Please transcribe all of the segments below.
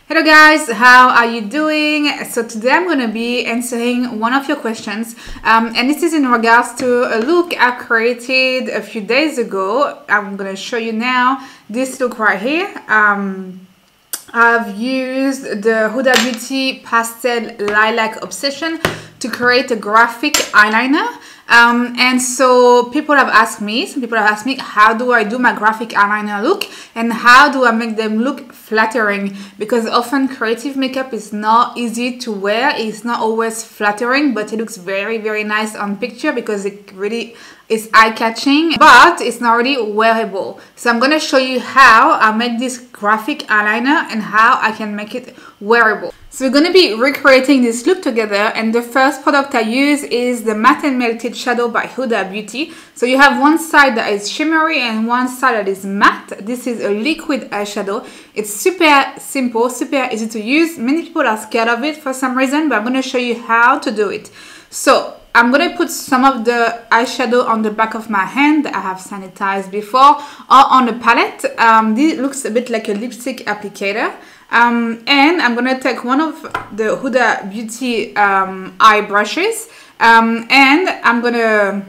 Hello guys, how are you doing? So today I'm going to be answering one of your questions and this is in regards to a look I created a few days ago. I'm going to show you now this look right here. I've used the Huda Beauty Pastel Lilac Obsession to create a graphic eyeliner. And so some people have asked me, how do I do my graphic eyeliner look and how do I make them look flattering? Because often creative makeup is not easy to wear. It's not always flattering, but it looks very, very nice on picture because it really is eye-catching, but it's not really wearable. So I'm going to show you how I make this graphic eyeliner and how I can make it wearable. So we're going to be recreating this look together, and the first product I use is the Matte and Melted Shadow by Huda Beauty. So you have one side that is shimmery and one side that is matte. This is a liquid eyeshadow. It's super simple, super easy to use. Many people are scared of it for some reason, but I'm going to show you how to do it. So I'm going to put some of the eyeshadow on the back of my hand that I have sanitized before, or on the palette. This looks a bit like a lipstick applicator. And I'm going to take one of the Huda Beauty eye brushes and I'm going to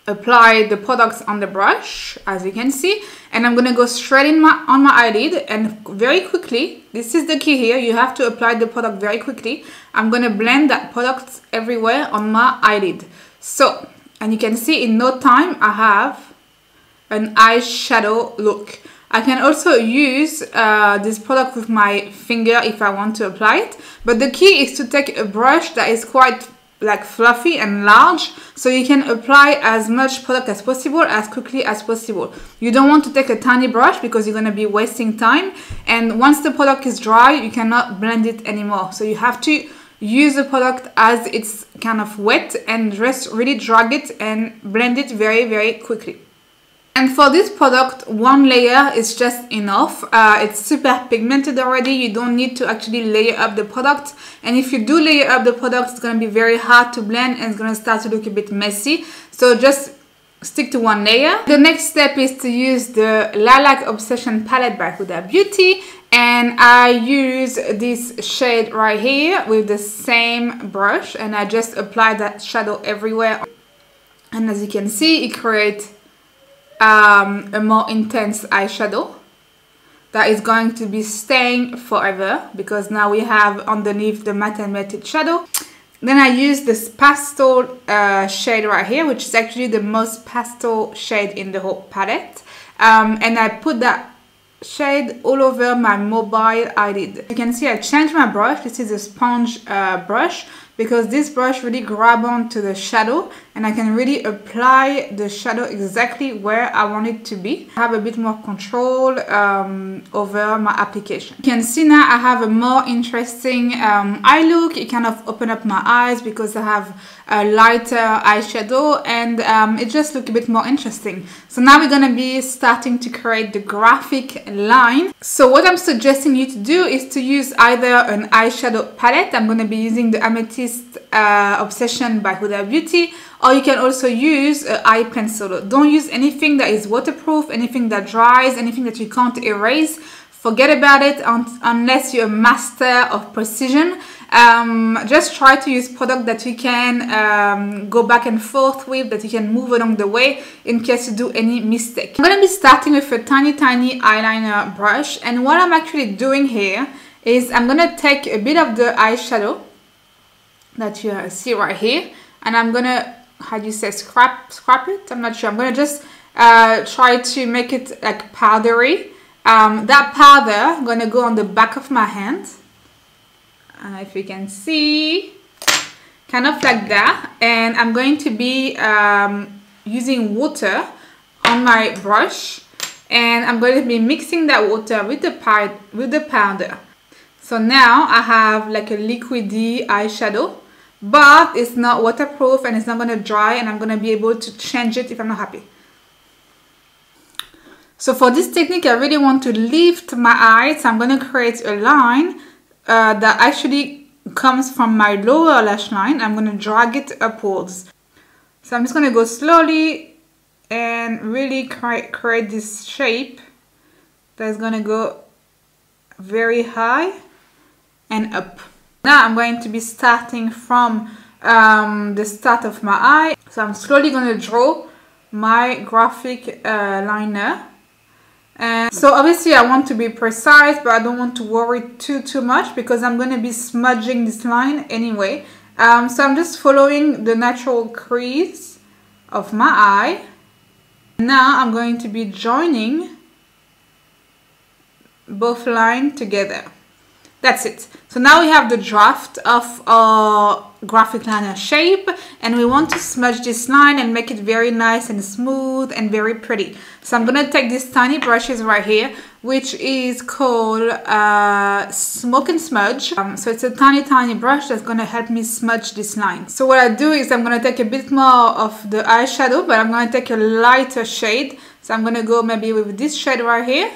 apply the products on the brush, as you can see, and I'm going to go straight on my eyelid and very quickly. This is the key here, you have to apply the product very quickly. I'm going to blend that product everywhere on my eyelid. So, and you can see in no time I have an eyeshadow look. I can also use this product with my finger if I want to apply it, but the key is to take a brush that is quite like fluffy and large, so you can apply as much product as possible as quickly as possible. You don't want to take a tiny brush because you're going to be wasting time, and once the product is dry you cannot blend it anymore. So you have to use the product as it's kind of wet and just really drag it and blend it very, very quickly. And for this product, one layer is just enough. It's super pigmented already. You don't need to actually layer up the product. And if you do layer up the product, it's going to be very hard to blend and it's going to start to look a bit messy. So just stick to one layer. The next step is to use the Lilac Obsession palette by Huda Beauty. And I use this shade right here with the same brush. And I just apply that shadow everywhere. And as you can see, it creates a more intense eyeshadow that is going to be staying forever because now we have underneath the matte and melted shadow. Then I use this pastel shade right here, which is actually the most pastel shade in the whole palette, and I put that shade all over my mobile eyelid. You can see I changed my brush. This is a sponge brush because this brush really grabs onto the shadow and I can really apply the shadow exactly where I want it to be. I have a bit more control over my application. You can see now I have a more interesting eye look. It kind of opened up my eyes because I have a lighter eyeshadow and it just looks a bit more interesting. So now we're going to be starting to create the graphic line. So what I'm suggesting you to do is to use either an eyeshadow palette. I'm going to be using the Amethyst Obsession by Huda Beauty, or you can also use an eye pencil. Don't use anything that is waterproof, anything that dries, anything that you can't erase. Forget about it unless you're a master of precision. Just try to use product that you can go back and forth with, that you can move along the way in case you do any mistake. I'm going to be starting with a tiny eyeliner brush, and what I'm actually doing here is I'm going to take a bit of the eyeshadow that you see right here, and I'm going to, how do you say, scrap it? I'm not sure. I'm going to just try to make it like powdery. That powder I'm going to go on the back of my hand. If you can see, kind of like that, and I'm going to be using water on my brush, and I'm going to be mixing that water with the powder. So now I have like a liquidy eyeshadow, but it's not waterproof and it's not going to dry, and I'm going to be able to change it if I'm not happy. So for this technique I really want to lift my eyes, so I'm going to create a line that actually comes from my lower lash line. I'm going to drag it upwards. So I'm just going to go slowly and really create this shape that is going to go very high and up. Now I'm going to be starting from the start of my eye. So I'm slowly going to draw my graphic liner. And so obviously I want to be precise, but I don't want to worry too much because I'm going to be smudging this line anyway. So I'm just following the natural crease of my eye. Now I'm going to be joining both lines together. That's it. So now we have the draft of our graphic liner shape, and we want to smudge this line and make it very nice and smooth and very pretty. So I'm going to take these tiny brushes right here, which is called Smoke and Smudge. So it's a tiny brush that's going to help me smudge this line. So what I do is I'm going to take a bit more of the eyeshadow, but I'm going to take a lighter shade. So I'm going to go maybe with this shade right here.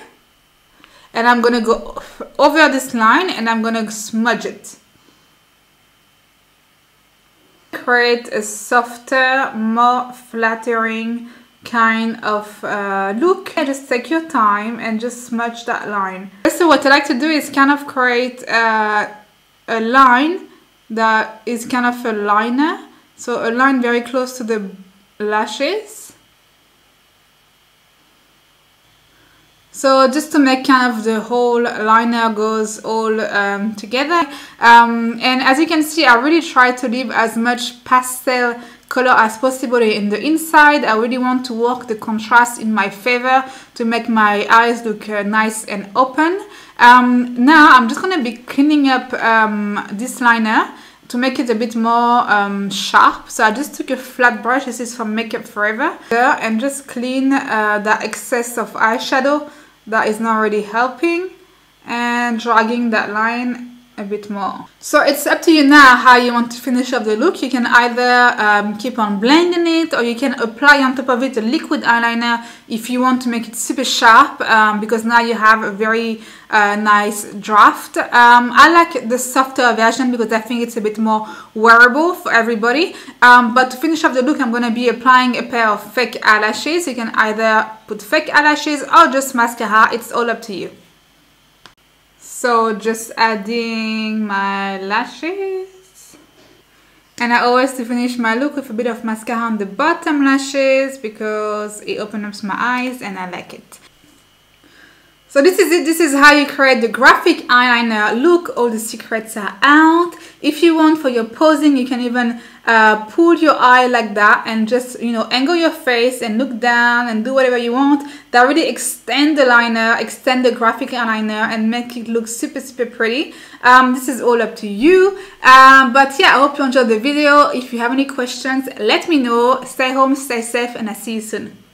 And I'm going to go over this line and I'm going to smudge it. Create a softer, more flattering kind of look. Just take your time and just smudge that line. So what I like to do is kind of create a line that is kind of a liner. So a line very close to the lashes. So just to make kind of the whole liner goes all together. And as you can see, I really try to leave as much pastel color as possible in the inside. I really want to work the contrast in my favor to make my eyes look nice and open. Now I'm just going to be cleaning up this liner to make it a bit more sharp. So I just took a flat brush, this is from Makeup Forever, and just clean that excess of eyeshadow that is not really helping, and dragging that line a bit more. So it's up to you now how you want to finish up the look. You can either keep on blending it, or you can apply on top of it a liquid eyeliner if you want to make it super sharp, because now you have a very nice draft. I like the softer version because I think it's a bit more wearable for everybody. But to finish off the look, I'm going to be applying a pair of fake eyelashes. You can either put fake eyelashes or just mascara. It's all up to you. So just adding my lashes, and I always to finish my look with a bit of mascara on the bottom lashes because it opens up my eyes and I like it. So this is it. This is how you create the graphic eyeliner look. All the secrets are out. If you want for your posing, you can even pull your eye like that and just, you know, angle your face and look down and do whatever you want. That really extend the liner, extend the graphic eyeliner and make it look super pretty. This is all up to you. But yeah, I hope you enjoyed the video. If you have any questions, let me know. Stay home, stay safe, and I'll see you soon.